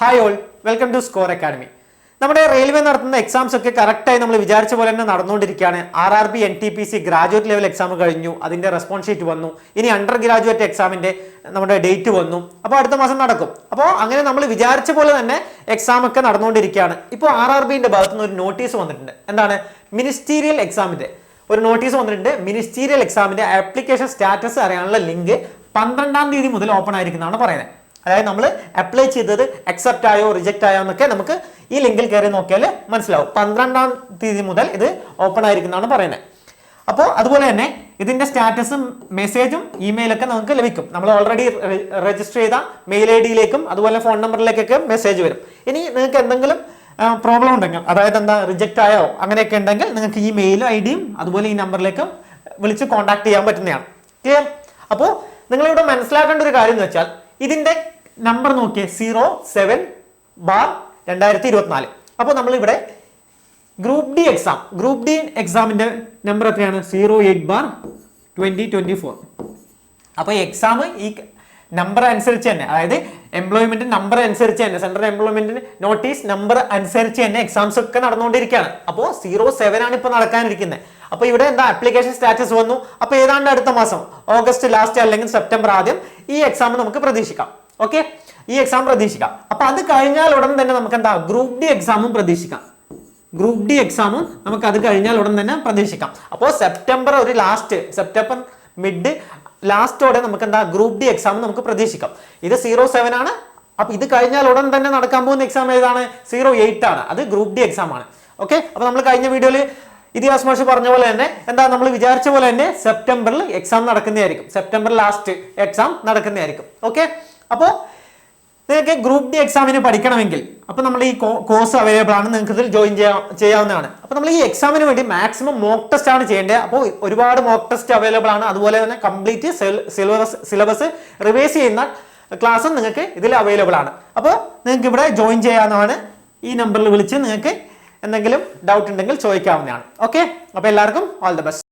Hi all, welcome to Score Academy. നമ്മുടെ railway നടത്തുന്ന exams ഒക്കെ കറക്റ്റായി നമ്മൾ വിചാരിച്ച പോലെ തന്നെ നടന്നുകൊണ്ടിരിക്കുകയാണ്. RRB NTPC graduate level exam കഴിഞ്ഞു, അതിന്റെ റെസ്പോൺസ് ഷീറ്റ് വന്നു. ഇനി അണ്ടർ ഗ്രാജുവേറ്റ് എക്സാമിന്റെ നമ്മുടെ ഡേറ്റ് വന്നു. അപ്പോൾ അടുത്ത മാസം നടക്കും. അപ്പോൾ അങ്ങനെ നമ്മൾ വിചാരിച്ച പോലെ തന്നെ എക്സാം ഒക്കെ നടന്നുകൊണ്ടിരിക്കുകയാണ്. ഇപ്പോൾ RRBന്റെ ഭാഗത്തു നിന്ന് ഒരു നോട്ടീസ് വന്നിട്ടുണ്ട്. എന്താണ്? മിനിസ്റ്റീരിയൽ എക്സാമിന്റെ ഒരു നോട്ടീസ് വന്നിട്ടുണ്ട്. മിനിസ്റ്റീരിയൽ എക്സാമിന്റെ ആപ്ലിക്കേഷൻ സ്റ്റാറ്റസ് അറിയാനുള്ള ലിങ്ക് 12-ാം തീയതി മുതൽ ഓപ്പൺ ആയിരിക്കുന്നതാണ് പറയുന്നത്. അതായത് നമ്മൾ അപ്ലൈ ചെയ്തത് അക്സെപ്റ്റ് ആയോ റിജക്റ്റ് ആയോ എന്നൊക്കെ നമുക്ക് ഈ ലിങ്കിൽ കയറി നോക്കിയാൽ മനസ്സിലാവും. 12-ാം തീയതി മുതൽ ഇത് ഓപ്പൺ ആയിരിക്കുന്നതാണ് പറയുന്നത്. അപ്പോൾ അതുപോലെ തന്നെ ഇതിന്റെ സ്റ്റാറ്റസും മെസ്സേജും ഇമെയിലൊക്കെ നമുക്ക് ലഭിക്കും. നമ്മൾ ഓൾറെഡി രജിസ്റ്റർ ചെയ്ത മെയിൽ ID-യിലേക്കും അതുപോലെ ഫോൺ നമ്പറിലേക്കൊക്കെ മെസ്സേജ് വരും. ഇനി നിങ്ങൾക്ക് എന്തെങ്കിലും പ്രോബ്ലം ഉണ്ടെങ്കിൽ, അതായത് എന്താ റിജക്റ്റ് ആയോ അങ്ങനെയൊക്കെ ഉണ്ടെങ്കിൽ നിങ്ങൾക്ക് ഈ മെയിലും ID-യും അതുപോലെ ഈ നമ്പറിലേക്കും വിളിച്ച് കോൺടാക്ട് ചെയ്യാൻ പറ്റുന്നതാണ്. ക്ലിയർ? അപ്പോൾ നിങ്ങളിവിടെ മനസ്സിലാക്കേണ്ട ഒരു കാര്യം എന്ന് വെച്ചാൽ ഇതിന്റെ നമ്പർ നോക്കിയേ, 07/2024. അപ്പോൾ നമ്മൾ ഇവിടെ ഗ്രൂപ്പ് ഡി എക്സാമിന്റെ നമ്പർ എത്രയാണ്? 08/2024. അപ്പോൾ ഈ എക്സാം ഈ നമ്പർ അനുസരിച്ച് തന്നെ, അതായത് എംപ്ലോയ്മെന്റ് നമ്പർ അനുസരിച്ച് തന്നെ, സെൻട്രൽ എംപ്ലോയ്മെന്റ് നോട്ടീസ് നമ്പർ അനുസരിച്ച് തന്നെ എക്സാംസ് ഒക്കെ നടന്നുകൊണ്ടിരിക്കുകയാണ്. അപ്പോൾ 07 ആണ് ഇപ്പോൾ നടക്കാനിരിക്കുന്നത്. അപ്പൊ ഇവിടെ എന്താ ആപ്ലിക്കേഷൻ സ്റ്റാറ്റസ് വന്നു. അപ്പൊ ഏതാണ്ട് അടുത്ത മാസം ഓഗസ്റ്റ് ലാസ്റ്റ് അല്ലെങ്കിൽ സെപ്റ്റംബർ ആദ്യം ഈ എക്സാം നമുക്ക് പ്രതീക്ഷിക്കാം. ഓക്കെ, ഈ എക്സാം പ്രതീക്ഷിക്കാം. അപ്പൊ അത് കഴിഞ്ഞാൽ ഉടൻ തന്നെ നമുക്ക് എന്താ ഗ്രൂപ്പ് ഡി എക്സാമും പ്രതീക്ഷിക്കാം. നമുക്ക് അത് കഴിഞ്ഞാൽ ഉടൻ തന്നെ പ്രതീക്ഷിക്കാം. അപ്പോൾ സെപ്റ്റംബർ മിഡ് ലാസ്റ്റോടെ നമുക്ക് എന്താ ഗ്രൂപ്പ് ഡി എക്സാം നമുക്ക് പ്രതീക്ഷിക്കാം. ഇത് 07 ആണ്. അപ്പൊ ഇത് കഴിഞ്ഞാൽ ഉടൻ തന്നെ നടക്കാൻ പോകുന്ന എക്സാം ഏതാണ്? 08 ആണ്. അത് ഗ്രൂപ്പ് ഡി എക്സാം ആണ്. ഓക്കെ, അപ്പൊ നമ്മൾ കഴിഞ്ഞ വീഡിയോയിൽ ഇതിഹാസ് മാഷ് പറഞ്ഞ പോലെ തന്നെ എന്താ നമ്മൾ വിചാരിച്ച പോലെ തന്നെ സെപ്റ്റംബറിൽ എക്സാം നടക്കുന്നതായിരിക്കും. സെപ്റ്റംബർ ലാസ്റ്റ് എക്സാം നടക്കുന്നതായിരിക്കും. ഓക്കെ, അപ്പോൾ നിങ്ങൾക്ക് ഗ്രൂപ്പ് ഡി എക്സാമിന് പഠിക്കണമെങ്കിൽ അപ്പോൾ നമ്മൾ ഈ കോഴ്സ് അവൈലബിൾ ആണ്, നിങ്ങൾക്ക് ഇതിൽ ജോയിൻ ചെയ്യാവുന്നതാണ്. അപ്പോൾ നമ്മൾ ഈ എക്സാമിന് വേണ്ടി മാക്സിമം മോക്ക് ടെസ്റ്റ് ആണ് ചെയ്യേണ്ടത്. അപ്പോൾ ഒരുപാട് മോക്ക് ടെസ്റ്റ് അവൈലബിൾ ആണ്. അതുപോലെ തന്നെ കംപ്ലീറ്റ് സിലബസ് റിവൈസ് ചെയ്യുന്ന ക്ലാസ്സും നിങ്ങൾക്ക് ഇതിൽ അവൈലബിൾ ആണ്. അപ്പോൾ നിങ്ങൾക്ക് ഇവിടെ ജോയിൻ ചെയ്യാവുന്നതാണ്. ഈ നമ്പറിൽ വിളിച്ച് നിങ്ങൾക്ക് എന്തെങ്കിലും ഡൗട്ട് ഉണ്ടെങ്കിൽ ചോദിക്കാവുന്നതാണ്. ഓക്കെ, അപ്പോൾ എല്ലാവർക്കും ഓൾ ദി ബെസ്റ്റ്.